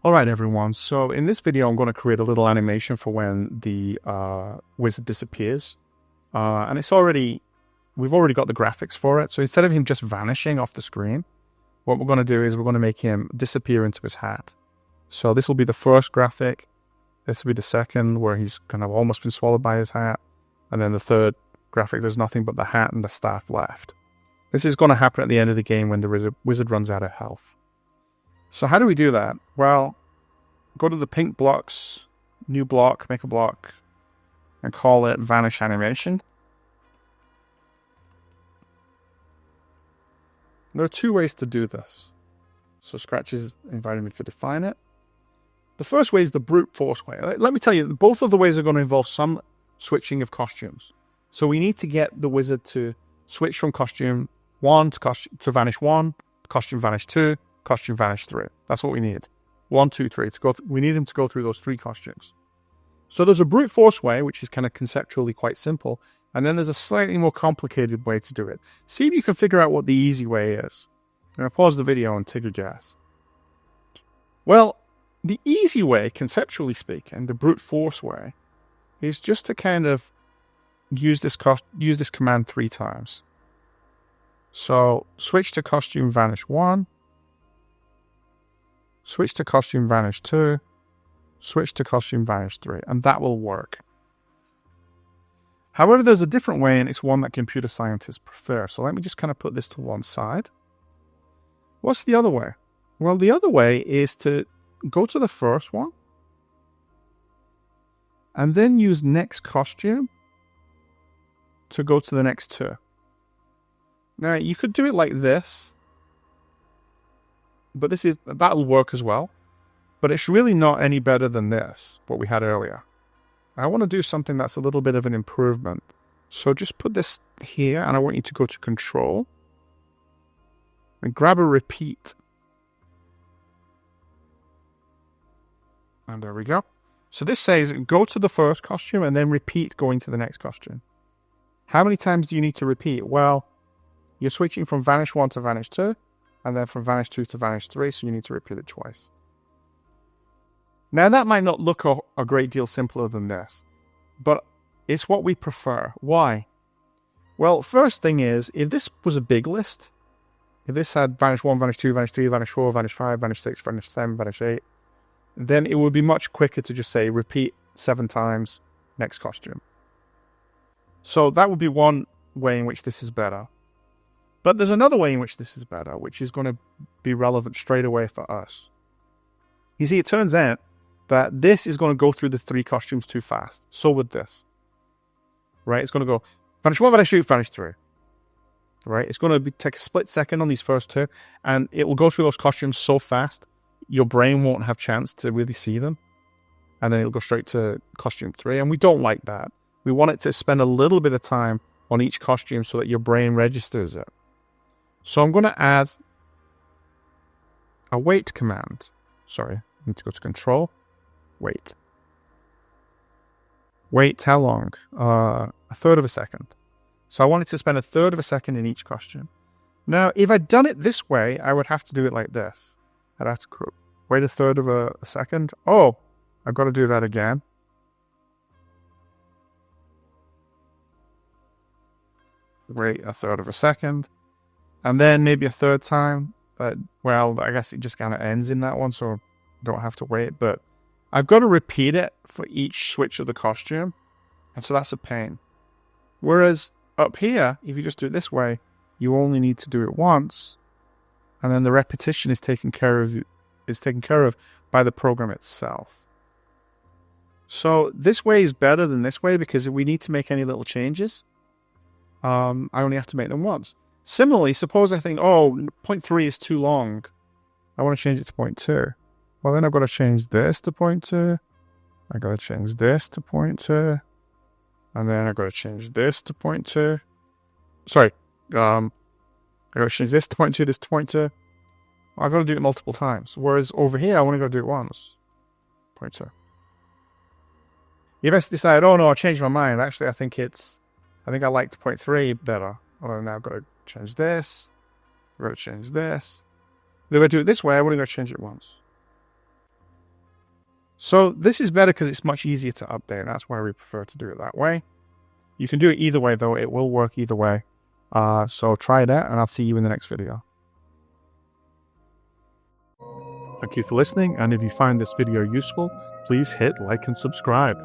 Alright everyone, so in this video I'm going to create a little animation for when the wizard disappears. And we've already got the graphics for it, so instead of him just vanishing off the screen, what we're going to do is we're going to make him disappear into his hat. So this will be the first graphic, this will be the second where he's kind of almost been swallowed by his hat, and then the third graphic there's nothing but the hat and the staff left. This is going to happen at the end of the game when the wizard runs out of health. So how do we do that? Well, go to the pink blocks, new block, make a block, and call it vanish animation. There are two ways to do this. So Scratch is inviting me to define it. The first way is the brute force way. Let me tell you, both of the ways are going to involve some switching of costumes. So we need to get the wizard to switch from costume 1 to vanish 1, costume vanish 2, costume vanish 3. That's what we need. 1, 2, 3. We need him to go through those 3 costumes. So there's a brute force way, which is kind of conceptually quite simple. And then there's a slightly more complicated way to do it. See if you can figure out what the easy way is. I'm going to pause the video and take your guess. Well, the easy way, conceptually speaking, the brute force way, is just to kind of use this command 3 times. So switch to costume vanish 1. Switch to costume vanish 2, switch to costume vanish 3, and that will work. However, there's a different way, and it's one that computer scientists prefer. So let me just kind of put this to one side. What's the other way? Well, the other way is to go to the first one, and then use next costume to go to the next 2. Now, you could do it like this, but that'll work as well. But it's really not any better than this, what we had earlier. I want to do something that's a little bit of an improvement. So just put this here, and I want you to go to Control and grab a repeat. And there we go. So this says go to the first costume and then repeat going to the next costume. How many times do you need to repeat? Well, you're switching from vanish 1 to vanish 2. And then from vanish 2 to vanish 3, so you need to repeat it twice. Now that might not look a great deal simpler than this, but it's what we prefer. Why? Well, first thing is, if this was a big list, if this had vanish 1, vanish 2, vanish 3, vanish 4, vanish 5, vanish 6, vanish 7, vanish 8, then it would be much quicker to just say repeat 7 times, next costume. So that would be one way in which this is better. But there's another way in which this is better, which is going to be relevant straight away for us. You see, it turns out that this is going to go through the 3 costumes too fast. So would this. Right? It's going to go vanish 1, vanish 2, vanish 3. Right? It's going to take a split second on these first 2, and it will go through those costumes so fast, your brain won't have chance to really see them. And then it'll go straight to costume 3, and we don't like that. We want it to spend a little bit of time on each costume so that your brain registers it. So I'm going to add a wait command. Sorry, I need to go to Control. Wait. Wait how long? A third of a second. So I wanted to spend a third of a second in each costume. Now, if I'd done it this way, I would have to do it like this. I'd have to wait a third of a second. Oh, I've got to do that again. Wait a third of a second. And then maybe a third time, but, well, I guess it just kind of ends in that one, so I don't have to wait. But I've got to repeat it for each switch of the costume, and so that's a pain. Whereas up here, if you just do it this way, you only need to do it once, and then the repetition is taken care of by the program itself. So this way is better than this way, because if we need to make any little changes, I only have to make them once. Similarly, suppose I think, oh, point 3 is too long. I want to change it to point 2. Well, then I've got to change this to point 2. I've got to change this to point 2. And then I've got to change this to point 2. Sorry. I've got to change this to point 2, this to point 2. I've got to do it multiple times. Whereas over here, I only got to do it once. Point 2. If I decide, oh no, I changed my mind. Actually, I think I liked point 3 better. Well, now I've got to change this. I've got to change this. If I do it this way, I've only got to change it once. So this is better because it's much easier to update. That's why we prefer to do it that way. You can do it either way though. It will work either way. So try it out and I'll see you in the next video. Thank you for listening, and if you find this video useful, please hit like and subscribe.